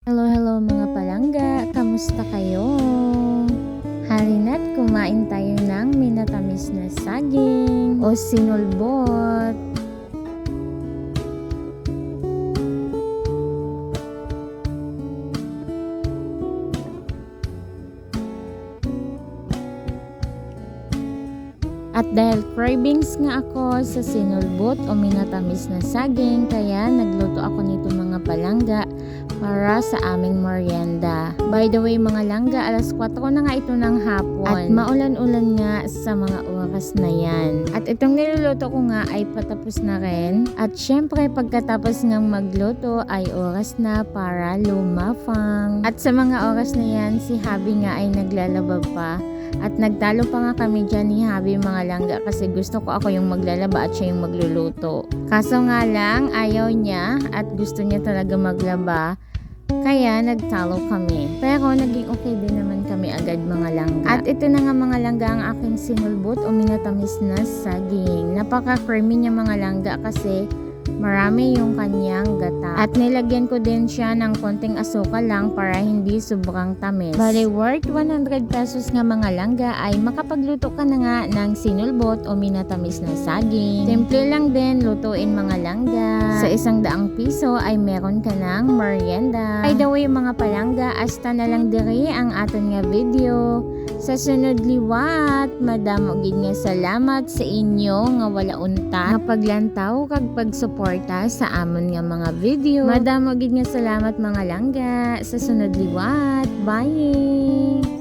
Hello, hello mga palangga! Kamusta kayo? Halina't kumain tayo ng minatamis na saging o sinulbot. At dahil cravings nga ako sa sinulbot o minatamis na saging, kaya nagluto ako nito mga palangga para sa aming merienda. By the way mga langga, alas 4 na nga ito ng hapon at maulan-ulan nga sa mga oras na yan. At itong niluluto ko nga ay patapos na rin. At syempre pagkatapos nga magluto ay oras na para lumafang. At sa mga oras na yan, si Habi nga ay naglalaba pa. At nagtalo pa nga kami dyan ni Habi mga langga kasi gusto ko ako yung maglalaba at siya yung magluluto. Kaso nga lang ayaw niya at gusto niya talaga maglaba. Kaya nagtalo kami. Pero naging okay din naman kami agad mga langga. At ito na nga mga langga ang aking sinulbot o minatamis na saging. Napaka-creamy niya mga langga kasi marami yung kanyang gata. At nilagyan ko din siya ng konting asukal lang para hindi sobrang tamis. Bale, worth 100 pesos nga mga langga ay makapagluto ka na nga ng sinulbot o minatamis na saging. Simple lang din lutuin mga langga. Sa 100 piso ay meron ka ng merienda. By the way mga palangga, hasta na lang diri ang aton nga video. Sa sunod liwat, madamo gid nga salamat sa inyo nga wala unta nga paglantaw kag pagsuporta sa amon nga mga video. Madamo gid nga salamat mga langga. Sa sunod liwat, bye!